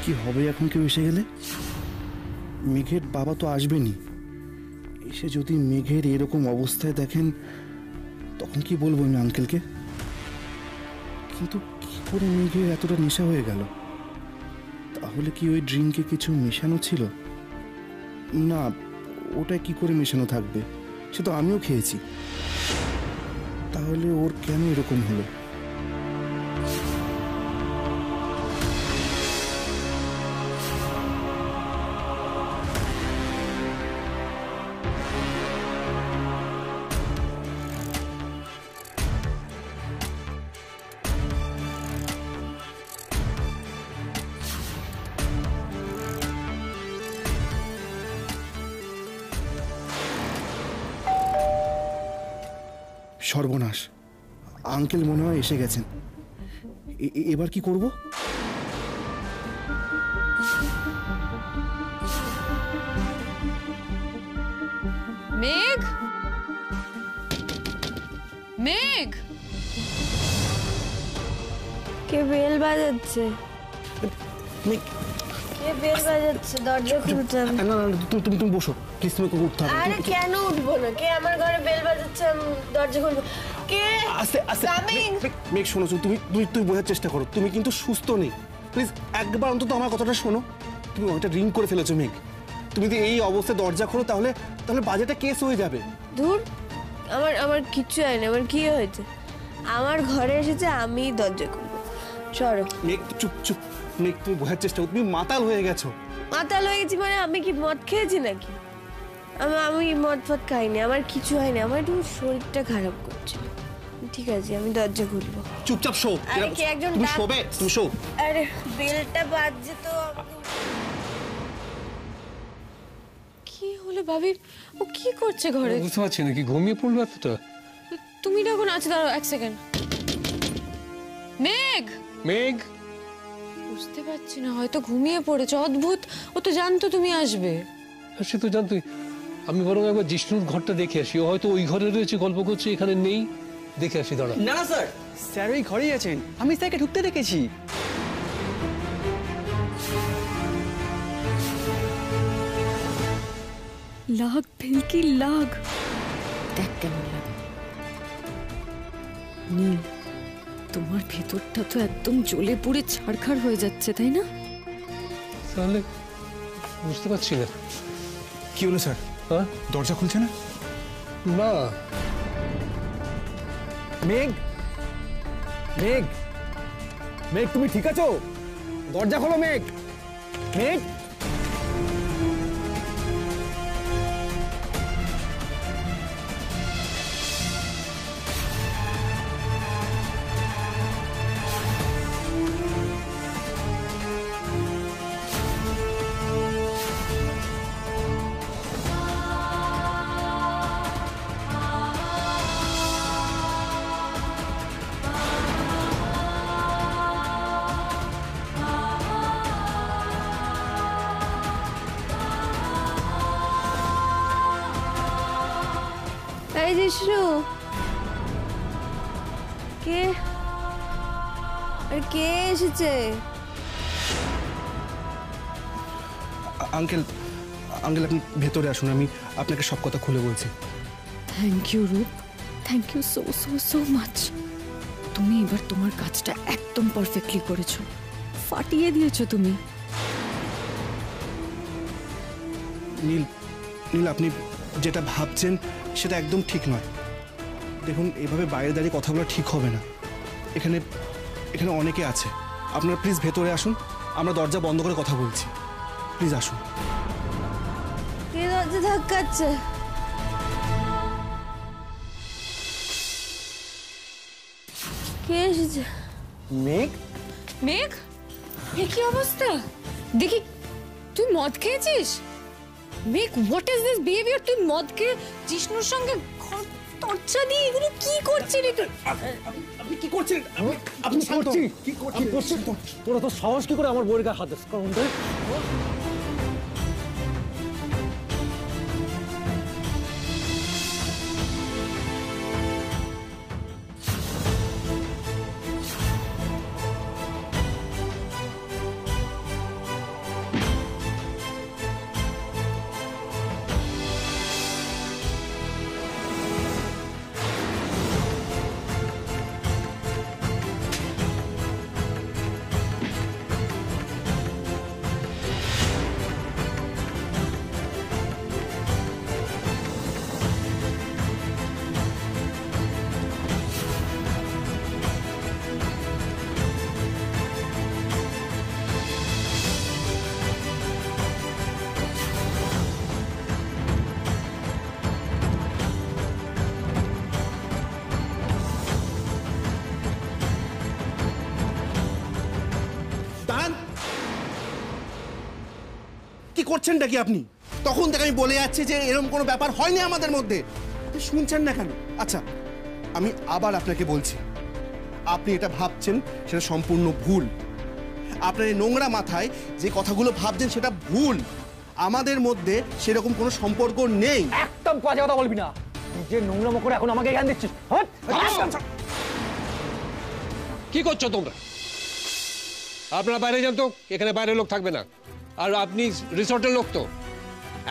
কি হবে এখন কেউ এসে গেলে? মেঘের বাবা তো আসবেনি। এসে যদি মেঘের এরকম অবস্থায় দেখেন তখন কি বলবো আমি আঙ্কেলকে? কিন্তু কি করে মেঘের এতটা নেশা হয়ে গেল? তাহলে কি ওই ড্রিঙ্কে কিছু মেশানো ছিল? না, ওটা কি করে মেশানো থাকবে? সে তো আমিও খেয়েছি। তাহলে ওর কেন এরকম হলো? সর্বনাশ, আঙ্কেল মনে হয় এসে গেছেন। এবার কি করব? মেঘ, মেঘ, কে বেল বাজাচ্ছে? কে বেল বাজাচ্ছে? দরজা খুলতে হবে। না না, তুমি বসো প্লিজ, তুমি উঠতে হবে। আরে কেন উঠবো না? কে আমার ঘরে বেল বাজাচ্ছে? আমি দরজা খুলবো। কে? আস্তে আস্তে। মেঘ শোনো, তুমি বোঝার চেষ্টা করো। তুমি কিন্তু সুস্থ নেই। প্লিজ একবার অন্তত আমার কথাটা শোনো। তুমি ওইটা রিং করে ফেলেছো মেঘ। তুমি যদি এই অবস্থায় দরজা খোলো তাহলে বাজেটা কেস হয়ে যাবে। দূর, আমার কিচ্ছু হয়নি। আমার কি হয়েছে? আমার ঘরে এসেছে, আমি দরজা খুলবো। সরো। মেঘ চুপ চুপ। মেঘ তুমি বোঝার চেষ্টা করো, তুমি মাতাল হয়ে গেছো। মাতাল হয়ে গেছি মানে? আমি কি মদ খেয়েছি নাকি? আমি মদ ফদ খাইনি। আমার কিছু হয়নি। আমার একটু শরীরটা খারাপ করছে। ঠিক আছে, আমি দরজা খুলবো। চুপচাপ শো। আরে কে একজন তুমি শোবে, তুমি শো। আরে বেলটা বাজছে তো। কি হলো ভাবি? ও কি করছে ঘরে? বুঝতে পারছি না, কি ঘুমিয়ে পড়লো এতটা? তুমি যখন আছো, দাঁড়াও এক সেকেন্ড। মেঘ, মেঘ, বুঝতে পারছি না, হয়তো ঘুমিয়ে পড়েছে। অদ্ভুত, ও তো জানতো তুমি আসবে। সে তো জানতুই। আমি বরং একবার জিষ্ণুর ঘরটা দেখে আসি। ও হয়তো ওই ঘরে রয়েছে, গল্প করছে, এখানে নেই। দেখে আসি, দাঁড়া। না না স্যার, স্যার ওই ঘরেই আছেন। আমি স্যারকে ঢুকতে দেখেছি। লাগ ভেলকি লাগ, দেখ কেমন লাগে। নীল, তোমার ভেতরটা তো একদম জ্বলে পুড়ে ছাড়খাড় হয়ে যাচ্ছে, তাই না? তাহলে বুঝতে পারছি না। কি হলো স্যার? হ্যাঁ, দরজা খুলছে না? না। মেঘ, মেঘ, মেঘ তুমি ঠিক আছো? দরজা খোলো মেঘ। মেঘ, এই জিষ্ণু, কে? আর কে এসেছে? আঙ্কেল, আপনি ভেতরে আসুন, আমি আপনাকে সব কথা খুলে বলছি। Thank you Roop, thank you so so so much. তুমি এবার তোমার কাজটা একদম পারফেক্টলি করেছো, ফাটিয়ে দিয়েছো তুমি। নীল, আপনি যেটা ভাবছেন সেটা একদম ঠিক নয়। দেখুন, এভাবে বাইরে দাঁড়িয়ে কথা বলা ঠিক হবে না। এখানে অনেকে আছে। আপনারা প্লিজ ভেতরে আসুন, আমরা দরজা বন্ধ করে কথা বলছি। প্লিজ আসুন। কে দরজা ধাক্কাচ্ছে? কে এসেছে? মেঘ, মেঘ, এ কি অবস্থা? দেখি, তুই মদ খেয়েছিস? মেঘ, হোয়াট ইজ দিস বিহেভিয়ার? তুই মদ খেয়ে জিষ্ণুর সঙ্গে তর্চা দিয়ে এগুলো কি করছিস তুই? আপনি কি করছেন? আপনি কি করছিস? তোরা তো সাহস কি করে আমার বউয়ের গায়ে হাত দিস? করছেনটা কি আপনি? তখন থেকে আমি বলে যাচ্ছি যে এরকম কোনো ব্যাপার হয়নি আমাদের মধ্যে, আপনি শুনছেন না কেন? আচ্ছা, আমি আবার আপনাকে বলছি, আপনি এটা ভাবছেন সেটা সম্পূর্ণ ভুল। আপনার এই নোংরা মাথায় যে কথাগুলো ভাবছেন সেটা ভুল। আমাদের মধ্যে সেরকম কোনো সম্পর্ক নেই। একদম বাজে কথা বলবি না, নিজের নোংরামো করে এখন আমাকে জ্ঞান দিচ্ছিস। হট! কি করছো তোমরা? আপনারা বাইরে যান তো, এখানে বাইরে লোক থাকবে না। আর আপনি রিসর্টের লোক তো,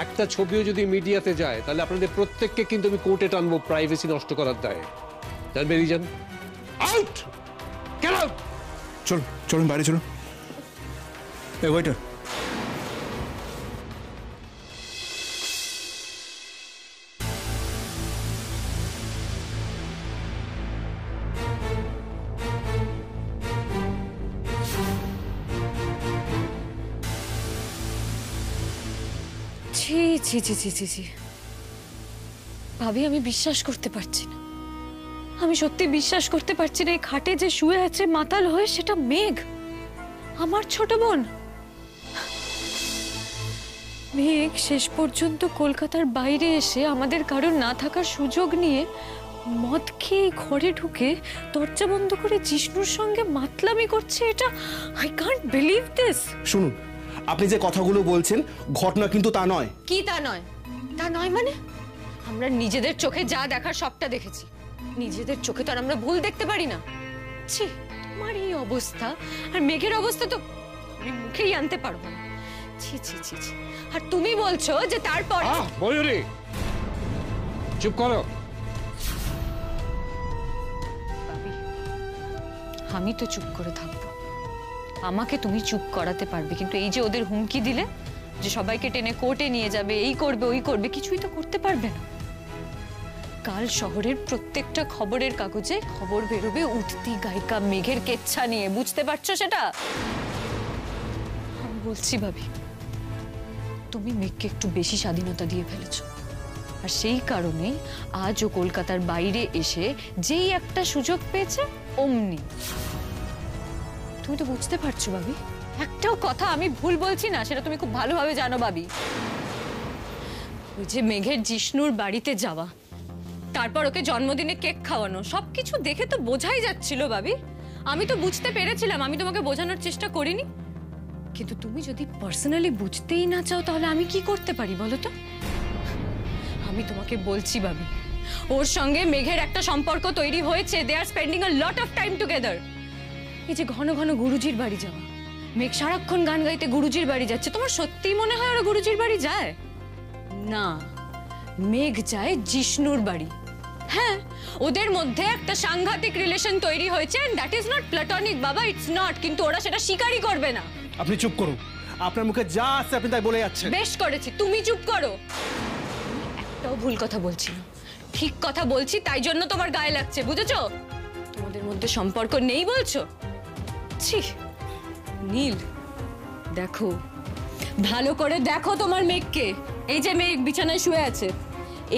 একটা ছবিও যদি মিডিয়াতে যায় তাহলে আপনাদের প্রত্যেককে কিন্তু আমি কোর্টে টানবো প্রাইভেসি নষ্ট করার দায়ে। যান, বেরিয়ে যান। আউট! Get out! চলুন বাইরে চলুন। এই ওয়েটার, ছি ছি ছি ছি ছি ছি, ভাবি আমি বিশ্বাস করতে পারছি না, আমি সত্যি বিশ্বাস করতে পারছি না এই খাটে যে শুয়ে আছে মাতাল হয়ে সেটা মেঘ, আমার ছোট বোন। মেঘ শেষ পর্যন্ত কলকাতার বাইরে এসে আমাদের কারোর না থাকার সুযোগ নিয়ে মদ খেয়ে ঘরে ঢুকে দরজা বন্ধ করে জিষ্ণুর সঙ্গে মাতলামি করছে। এটা আই কান্ট বিলিভ দিস। শুনুন, আপনি যে কথাগুলো বলছেন ঘটনা কিন্তু তা নয়। কি তা নয়? তা নয় মানে আমরা নিজেদের চোখে যা দেখার সবটা দেখেছি, নিজেদের চোখে তো আর আমরা ভুল দেখতে পারি না। ছি, তোমার এই অবস্থা আর মেঘের অবস্থা তো আমি মুখেই আনতে পারবো না। ছি ছি ছি ছি, আর তুমি বলছো যে তারপর। ময়ূরী, চুপ করো। আমি তো চুপ করে থাকবো, আমাকে তুমি চুপ করাতে পারবে, কিন্তু এই যে ওদের হুমকি দিলে যে সবাইকে টেনে কোর্টে নিয়ে যাবে, এই করবে ওই করবে, কিছুই তো করতে পারবে না। কাল শহরের প্রত্যেকটা খবরের কাগজে খবর বেরোবে উঠতি গায়িকা মেঘের কেচ্ছা নিয়ে, বুঝতে পারছো সেটা? আমি বলছি ভাবি, তুমি মেঘকে একটু বেশি স্বাধীনতা দিয়ে ফেলেছো, আর সেই কারণে আজ ও কলকাতার বাইরে এসে যেই একটা সুযোগ পেয়েছে অমনি। তুমি তো বুঝতে পারছো ভাবি, একটাও কথা আমি ভুল বলছি না, সেটা তুমি খুব ভালোভাবে জানো ভাবি। ওই যে মেঘের জিষ্ণুর বাড়িতে যাওয়া, তারপর ওকে জন্মদিনে কেক খাওয়ানো, সবকিছু দেখে তো বোঝাই যাচ্ছিল ভাবি। আমি তো বুঝতে পেরেছিলাম, আমি তোমাকে বোঝানোর চেষ্টা করিনি। কিন্তু তুমি যদি পার্সোনালি বুঝতেই না চাও তাহলে আমি কি করতে পারি বলো তো? আমি তোমাকে বলছি ভাবি, ওর সঙ্গে মেঘের একটা সম্পর্ক তৈরি হয়েছে। They are spending a lot of time together. এই যে ঘন ঘন গুরুজির বাড়ি যাওয়া, মেঘ সারাক্ষণ গান গাইতে গুরুজির বাড়ি যাচ্ছে, তোমার সত্যিই মনে হয় ওরা গুরুজির বাড়ি যায়? না, মেঘ যায় জিষ্ণুর বাড়ি। হ্যাঁ, ওদের মধ্যে একটা সাংঘাতিক রিলেশন তৈরি হয়েছে, and that is not platonic বাবা, ইটস নট। কিন্তু ওরা সেটা স্বীকারই করবে না। আপনি চুপ করুন, আপনার মুখে যা আসছে আপনি তাই বলে যাচ্ছেন। বেশ করেছি, তুমি চুপ করো। একটাও ভুল কথা বলছি না, ঠিক কথা বলছি, তাই জন্য তোমার গায়ে লাগছে, বুঝেছো? তোমাদের মধ্যে সম্পর্ক নেই বলছো? ছি নীল, দেখো ভালো করে দেখো তোমার মেঘকে। এই যে মেঘ বিছানায় শুয়ে আছে,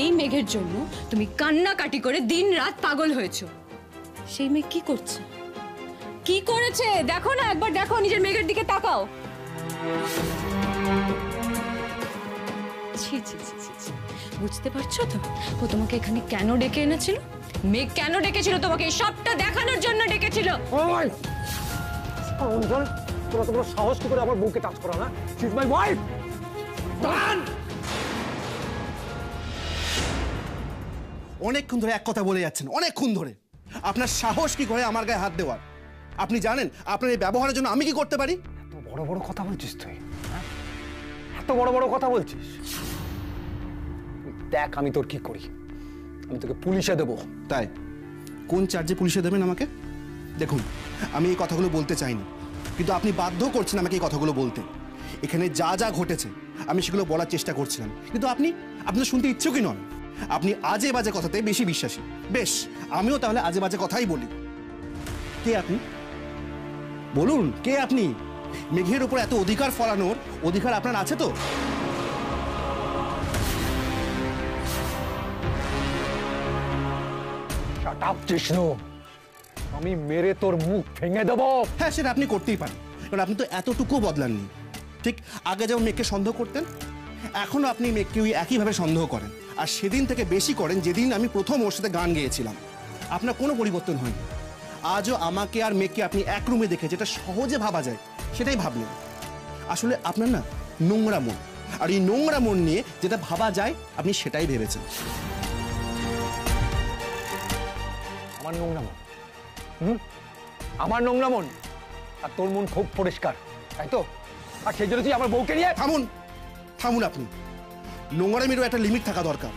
এই মেঘের জন্য তুমি কান্নাকাটি করে দিন রাত পাগল হয়েছো। সেই মেঘ কি করছে, কি করেছে দেখো না, একবার দেখো, নিজের মেঘের দিকে তাকাও। ছি ছি ছি ছি ছি, বুঝতে পারছো তো ও তোমাকে এখানে কেন ডেকে এনেছিল? মেঘ কেন ডেকেছিল তোমাকে? এই সবটা দেখানোর জন্য ডেকেছিল। ওই অঞ্জন, তোমরা সাহস কি করে আমার বউকে টাচ করা? না, শি ইজ মাই ওয়াইফ। অনেকক্ষণ ধরে এক কথা বলে যাচ্ছেন, অনেকক্ষণ ধরে। আপনার সাহস কি করে আমার গায়ে হাত দেওয়ার? আপনি জানেন আপনার এই ব্যবহারের জন্য আমি কি করতে পারি? এত বড় বড় কথা বলছিস তুই, এত বড় বড় কথা বলছিস। দেখ আমি তোর কি করি, আমি তোকে পুলিশে দেবো। তাই? কোন চার্জে পুলিশে দেবেন আমাকে? দেখুন, আমি এই কথাগুলো বলতে চাইনি, কিন্তু আপনি বাধ্য করছেন আমাকে এই কথাগুলো বলতে। এখানে যা যা ঘটেছে আমি সেগুলো বলার চেষ্টা করছিলাম, কিন্তু আপনি তো শুনতে ইচ্ছুকই নন। আপনি আজে বাজে কথাতে বেশি বিশ্বাসী। বেশ, আমিও তাহলে আজে বাজে কথাই বলি। কে আপনি? বলুন, কে আপনি? মেঘের উপর এত অধিকার ফলানোর অধিকার আপনার আছে তো? শাট আপ জিষ্ণু, আমি মেরে তোর মুখ ভেঙে দেবো। হ্যাঁ, সেটা আপনি করতেই পারেন, কারণ আপনি তো এতটুকু বদলাননি। ঠিক আগে যেমন মেঘকে সন্দেহ করতেন, এখনও আপনি মেঘকে ওই একইভাবে সন্দেহ করেন। আর সেদিন থেকে বেশি করেন যেদিন আমি প্রথম ওর সাথে গান গেয়েছিলাম। আপনার কোনো পরিবর্তন হয়নি। আজও আমাকে আর মেঘকে আপনি এক রুমে দেখে যেটা সহজে ভাবা যায় সেটাই ভাবলেন। আসলে আপনার না নোংরা মন, আর এই নোংরা মন নিয়ে যেটা ভাবা যায় আপনি সেটাই ভেবেছেন। আমার নোংরা মন, আমার নোংরা মন, আর তোর মন খুব পরিষ্কার, তাই তো? আর সেই জন্য তুই আমার বউকে নিয়ে থামুন, থামুন আপনি। নোংরামিরও একটা লিমিট থাকা দরকার।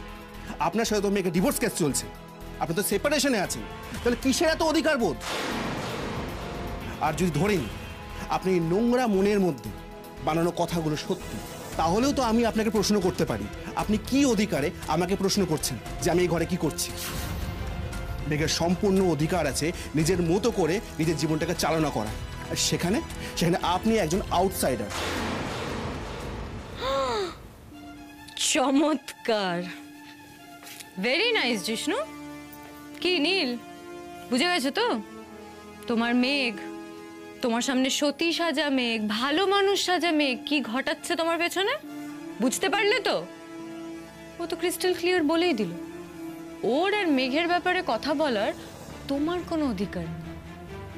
আপনার সাথে তো মেয়েকে ডিভোর্স কেস চলছে, আপনি তো সেপারেশনে আছেন, তাহলে কিসের এত অধিকার বোধ? আর যদি ধরেন আপনি নোংরা মনের মধ্যে বানানো কথাগুলো সত্যি, তাহলেও তো আমি আপনাকে প্রশ্ন করতে পারি, আপনি কি অধিকারে আমাকে প্রশ্ন করছেন যে আমি এই ঘরে কি করছি? মেয়ের সম্পূর্ণ অধিকার আছে নিজের মতো করে নিজের জীবনটাকে চালনা করা, আর সেখানে আপনি একজন আউটসাইডার। চমৎকার, ভেরি নাইস জিষ্ণু। কি নীল, বুঝে গেছো তো? তোমার মেঘ, তোমার সামনে সতী সাজা মেঘ, ভালো মানুষ সাজা মেঘ কি ঘটাচ্ছে তোমার পেছনে, বুঝতে পারলে তো? ও তো ক্রিস্টাল ক্লিয়ার বলেই দিল, ওর আর মেঘের ব্যাপারে কথা বলার তোমার কোনো অধিকার নেই,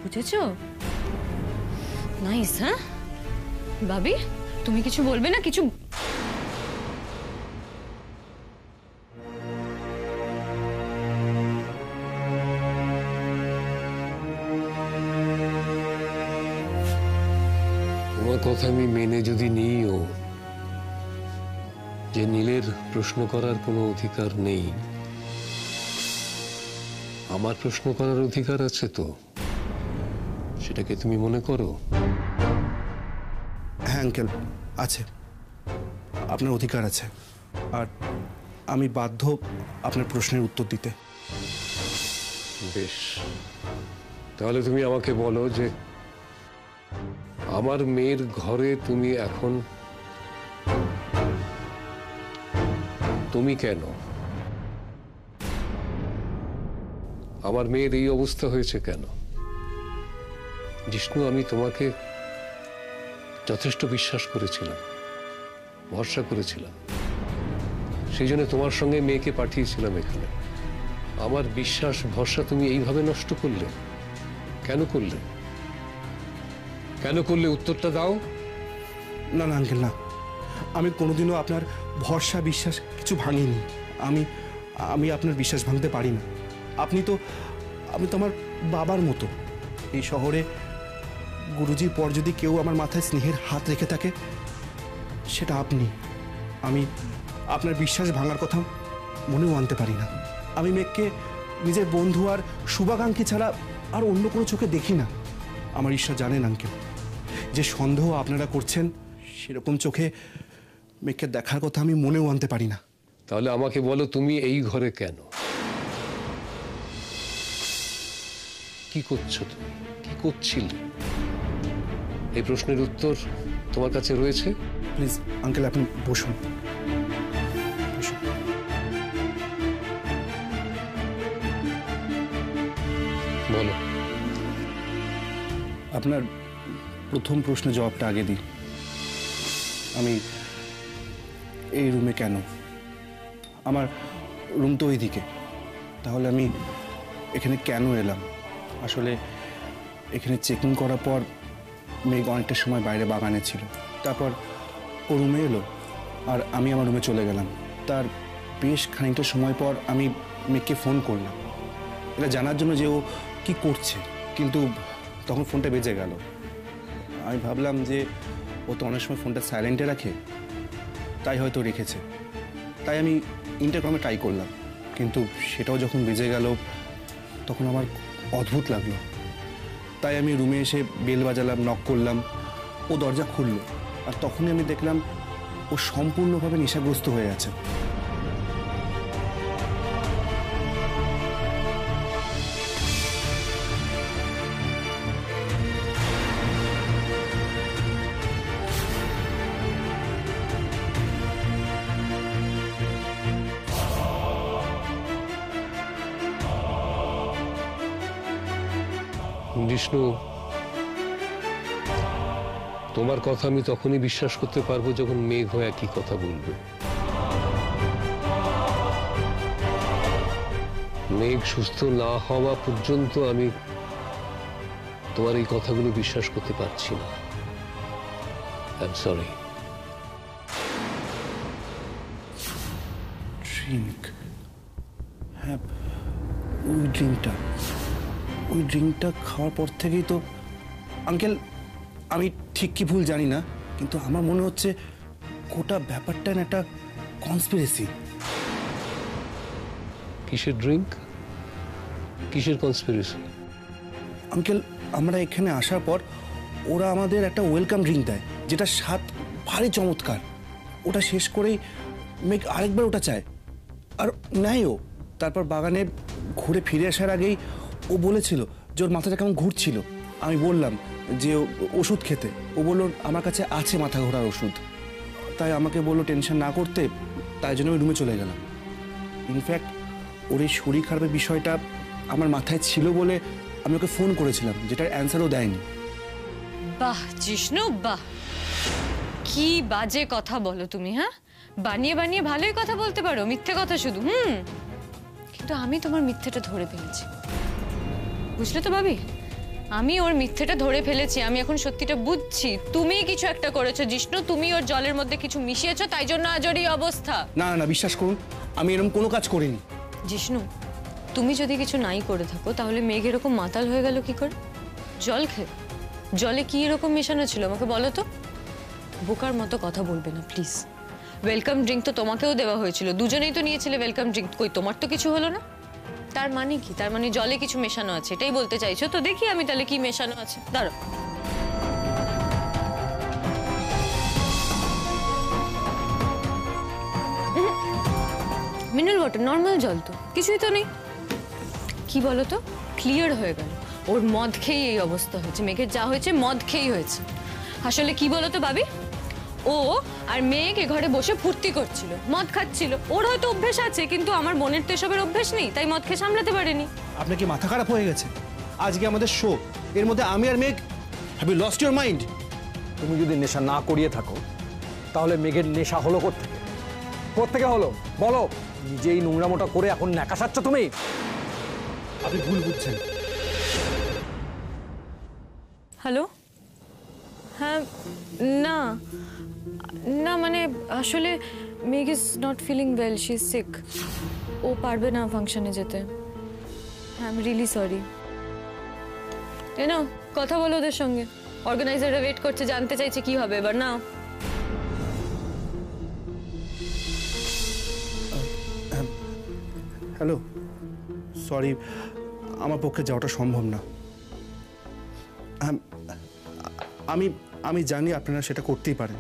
বুঝেছো? নাইস। হ্যাঁ ভাবি, তুমি কিছু বলবে না? কিছু তোমার কথা আমি মেনে যদি নিইও যে নীলের প্রশ্ন করার কোনো অধিকার নেই, আমার প্রশ্ন করার অধিকার আছে তো, সেটাকে তুমি মনে করো? হ্যাঁ আঙ্কেল, আছে, আপনার অধিকার আছে, আর আমি বাধ্য আপনার প্রশ্নের উত্তর দিতে। বেশ, তাহলে তুমি আমাকে বলো যে আমার মেয়ের ঘরে তুমি এখন তুমি কেন? আমার মেয়ের এই অবস্থা হয়েছে কেন? জিষ্ণু, আমি তোমাকে যথেষ্ট বিশ্বাস করেছিলাম, ভরসা করেছিলাম, সেই জন্য তোমার সঙ্গে মেয়েকে পাঠিয়েছিলাম এখানে। আমার বিশ্বাস ভরসা তুমি এইভাবে নষ্ট করলে কেন? করলে কেন করলে? উত্তরটা দাও। না না আঙ্কেল, না, আমি কোনোদিনও আপনার ভরসা বিশ্বাস কিছু ভাঙিনি। আমি আমি আপনার বিশ্বাস ভাঙতে পারি না। আপনি তো আমার বাবার মতো। এই শহরে গুরুজির পর যদি কেউ আমার মাথায় স্নেহের হাত রেখে থাকে সেটা আপনি। আমি আপনার বিশ্বাস ভাঙার কথা মনেও আনতে পারি না। আমি মেঘকে নিজের বন্ধু আর শুভাকাঙ্ক্ষী ছাড়া আর অন্য কোনো চোখে দেখি না। আমার ঈশ্বর জানেন আঙ্কেল, যে সন্দেহ আপনারা করছেন সেরকম চোখে মেঘকে দেখার কথা আমি মনেও আনতে পারি না। তাহলে আমাকে বলো, তুমি এই ঘরে কেন? কি করছো তুমি? কি করছিলে? এই প্রশ্নের উত্তর তোমার কাছে রয়েছে। প্লিজ আঙ্কেল, আপনি বসুন। বসুন। বলো। আপনার প্রথম প্রশ্নের জবাবটা আগে দিই। আমি এই রুমে কেন? আমার রুম তো ওইদিকে, তাহলে আমি এখানে কেন এলাম? আসলে এখানে চেকিং করার পর মেঘ অনেকটা সময় বাইরে বাগানে ছিল, তারপর ও রুমে এলো আর আমি আমার রুমে চলে গেলাম। তার বেশ খানিকটা সময় পর আমি মেঘকে ফোন করলাম এটা জানার জন্য যে ও কী করছে, কিন্তু তখন ফোনটা বেজে গেল। আমি ভাবলাম যে ও তো অনেক সময় ফোনটা সাইলেন্টে রাখে, তাই হয়তো রেখেছে। তাই আমি ইন্টারকমে ট্রাই করলাম, কিন্তু সেটাও যখন বেজে গেল তখন আমার অদ্ভুত লাগলো। তাই আমি রুমে এসে বেল বাজালাম, নক করলাম, ও দরজা খুললো। আর তখনই আমি দেখলাম ও সম্পূর্ণভাবে নেশাগ্রস্ত হয়ে আছে। জিষ্ণু, তোমার কথা আমি তখনই বিশ্বাস করতে পারবো যখন মেঘ হয়ে একই কথা বলবে। মেঘ সুস্থ না হওয়া পর্যন্ত আমি তোমার এই কথাগুলো বিশ্বাস করতে পারছি না। I am sorry. ড্রিঙ্ক, হ্যাঁ ওই ড্রিঙ্কটা খাওয়ার পর থেকেই তো আঙ্কেল, আমি ঠিক কি ভুল জানি না, কিন্তু আমার মনে হচ্ছে গোটা ব্যাপারটা না একটা কনস্পিরেসি। কিসের ড্রিঙ্ক, কিসের কনস্পিরেসি? আঙ্কেল, আমরা এখানে আসার পর ওরা আমাদের একটা ওয়েলকাম ড্রিঙ্ক দেয়, যেটা স্বাদ ভারী চমৎকার। ওটা শেষ করেই মেঘ আরেকবার ওটা চায়, আর নেয়ও। তারপর বাগানে ঘুরে ফিরে আসার আগেই ও বলেছিল যে ওর মাথাটা কেমন ঘুরছিল। আমি বললাম যে ওষুধ খেতে, ও বললো আমার কাছে আছে মাথা ঘোরার ওষুধ। তাই আমাকে বললো টেনশন না করতে, তাই জন্য আমি রুমে চলে গেলাম। ইনফ্যাক্ট ওর এই শরীর খারাপের বিষয়টা আমার মাথায় ছিল বলে আমি ওকে ফোন করেছিলাম, যেটার অ্যান্সারও দেয়নি। বাহ জিষ্ণু, বাহ, কি বাজে কথা বলো তুমি। হ্যাঁ, বানিয়ে বানিয়ে ভালোই কথা বলতে পারো, মিথ্যে কথা শুধু। কিন্তু আমি তোমার মিথ্যেটা ধরে ফেলেছি, বুঝলে তো ভাবি? আমি ওর মিথ্যেটা ধরে ফেলেছি। আমি এখন সত্যিটা বুঝছি। তুমি কিছু একটা করেছো জিষ্ণু, তুমি ওর জলের মধ্যে কিছু মিশিয়েছো, তাই জন্য আজ ওর এই অবস্থা। না না, বিশ্বাস করুন, আমি এরকম কোনো কাজ করিনি। জিষ্ণু, তুমি যদি কিছু নাই করে থাকো, তাহলে মেঘ এরকম মাতাল হয়ে গেল কি করে? জল খেয়ে? জলে কি এরকম মেশানো ছিল আমাকে বলো তো? বোকার মতো কথা বলবে না প্লিজ। ওয়েলকাম ড্রিঙ্ক তো তোমাকেও দেওয়া হয়েছিল, দুজনেই তো নিয়েছিলে ওয়েলকাম ড্রিঙ্ক। কই তোমার তো কিছু হলো না? তার মানে কি? তার মানে জলে কিছু মেশানো আছে, এটাই বলতে চাইছো? তো দেখি আমি তাহলে কি মেশানো আছে, দাঁড়াও। মিনারেল ওয়াটার, নর্মাল জল তো, কিছুই তো নেই। কি বলো তো, ক্লিয়ার হয়ে গেল। ওর মদ খেয়েই এই অবস্থা হয়েছে। মেঘের যা হয়েছে মদ খেয়েই হয়েছে। আসলে কি বলো তো ভাবি, ও আর মেঘ এ ঘরে বসে ফুর্তি করছিল, মদ খাচ্ছিল। ওর হয়তো অভ্যেস আছে, কিন্তু আমার বোনের তো এসবের অভ্যেস নেই, তাই মদ খেয়ে সামলাতে পারেনি। আপনার কি মাথা খারাপ হয়ে গেছে? আজকে আমাদের শো, এর মধ্যে আমি আর Megh, have you lost your mind? তুমি যদি নেশা না করিয়ে থাকো, তাহলে মেঘের নেশা হলো কোত্থেকে? কোত্থেকে হলো বলো? নিজেই নোংরামোটা করে এখন ন্যাকা সাচ্ছ তুমি। আপনি ভুল বুঝছেন। হ্যালো, হ্যাঁ, না না, মানে আসলে Megh is not feeling well, she is sick. ও পারবে না ফাংশনে যেতে। হ্যাঁ, আই এম রিয়েলি সরি। নাও কথা বলো ওদের সঙ্গে, অর্গানাইজাররা ওয়েট করছে, জানতে চাইছে কি হবে এবার। নাও। হ্যালো, সরি, আমার পক্ষে যাওয়াটা সম্ভব না। আমি জানি আপনারা সেটা করতেই পারেন।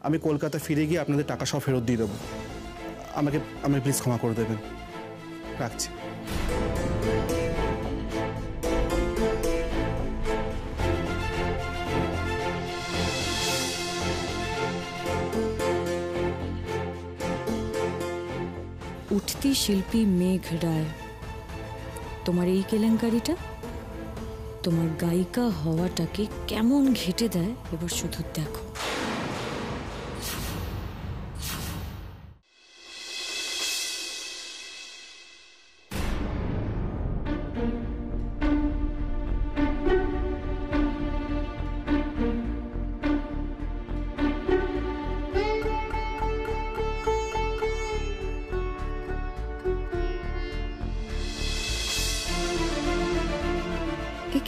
আমি কলকাতা ফিরে গিয়ে আপনাদের টাকা সব ফেরত দিয়ে দেবো। আমাকে প্লিজ ক্ষমা করে দেবেন। রাখছি। উঠতি শিল্পী মেঘ রায়, তোমার এই কেলেঙ্কারিটা তোমার গায়িকা হওয়াটাকে কেমন ঘেঁটে দেয় এবার শুধু দেখো।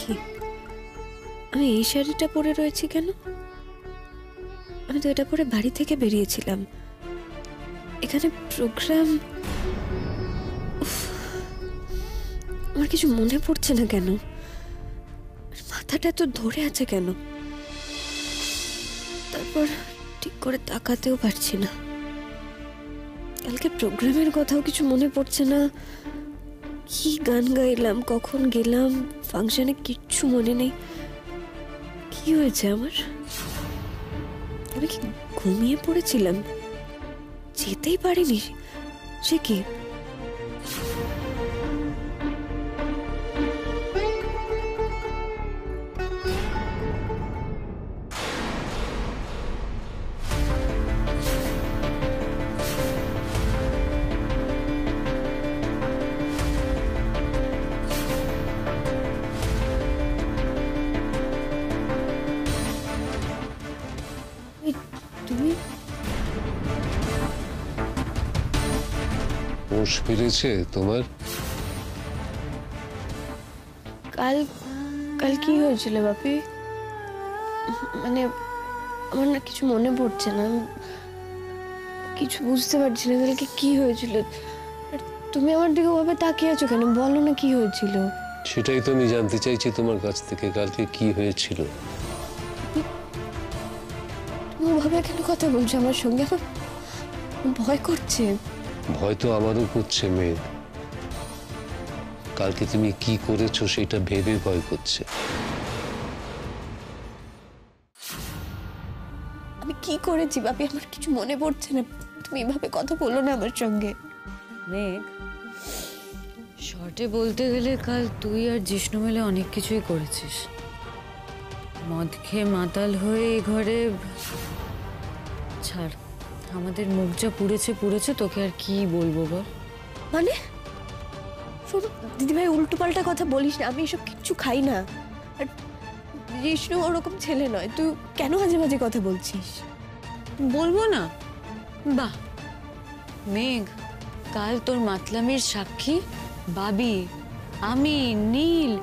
কি আমি এই শাড়িটা পরে রয়েছি কেন? আমি তো এটা পরে বাড়ি থেকে বেরিয়েছিলাম। এখানে প্রোগ্রাম, আমার কিছু মনে পড়ছে না কেন? মাথাটা তো ধরে আছে কেন? তারপর ঠিক করে তাকাতেও পারছি না। কালকে প্রোগ্রামের কথাও কিছু মনে পড়ছে না। কি গান গাইলাম, কখন গেলাম ফাংশনে, কিচ্ছু মনে নেই। কি হয়েছে আমার? আমি কি ঘুমিয়ে পড়েছিলাম? যেতেই পারিনি? সে কি? হুঁশ ফিরেছে তোমার? কাল কাল কি হয়েছিল বাপি? মানে আমার না কিছু মনে পড়ছে না, আমি কিছু বুঝতে পারছি না কালকে কি হয়েছিল। আর তুমি আমার দিকে ওভাবে তাকিয়ে আছো কেন? বলো না কি হয়েছিল। সেটাই তো আমি জানতে চাইছি তোমার কাছ থেকে, কালকে কি হয়েছিল। তুমি ওভাবে কেন কথা বলছো আমার সঙ্গে? আমার ভয় করছে। ভয় তো আমারও করছে মেঘ। কালকে তুমি কি করেছো সেটা ভেবে ভয় করছে। আমি কি করেছি বাপি? আমার কিছু মনে পড়ছে না। তুমি এভাবে কথা বলো না আমার সঙ্গে। মেঘ, শর্টে বলতে গেলে কাল তুই আর জিষ্ণু মিলে অনেক কিছুই করেছিস। মদ খেয়ে মাতাল হয়ে এই ঘরে ছাড়, আমাদের মুখ যা পুড়েছে পুড়েছে, তোকে আর কি বলবো বল। মানে শুধু দিদিভাই উল্টো পাল্টা কথা বলিস না, আমি এসব কিচ্ছু খাই না। আর জিষ্ণু ওরকম ছেলে নয়, তুই কেন মাঝে মাঝে কথা বলছিস? বলবো না? বাহ মেঘ, কাল তোর মাতলামির সাক্ষী বাবি, আমি, নীল,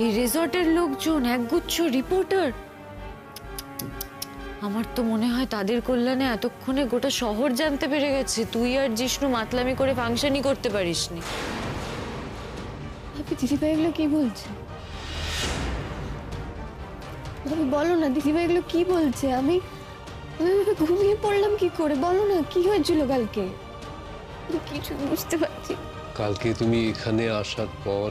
এই রিসর্টের লোকজন, একগুচ্ছ রিপোর্টার। আমার তো মনে হয় তাদের কল্যাণে এতক্ষণে গোটা শহর জানতে পেরে গেছে তুই আর জিষ্ণু মাতলামি করে ফাংশনই করতে পারিসনি। ভাবি দিদিভাই এগুলো কি বলছে? ভাবি বলো না দিদিভাই এগুলো কি বলছে? আমি ঘুমিয়ে পড়লাম কি করে? বলো না কি হয়েছিল কালকে? আমি কিছু বুঝতে পারছি। কালকে তুমি এখানে আসার পর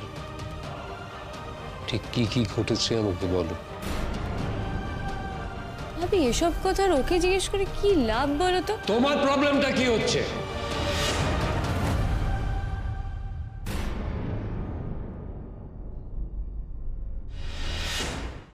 ঠিক কি কি ঘটেছে আমাকে বলো। ভাবি এসব কথা ওকে জিজ্ঞেস করে কি লাভ বলো তো? তোমার প্রবলেমটা কি হচ্ছে?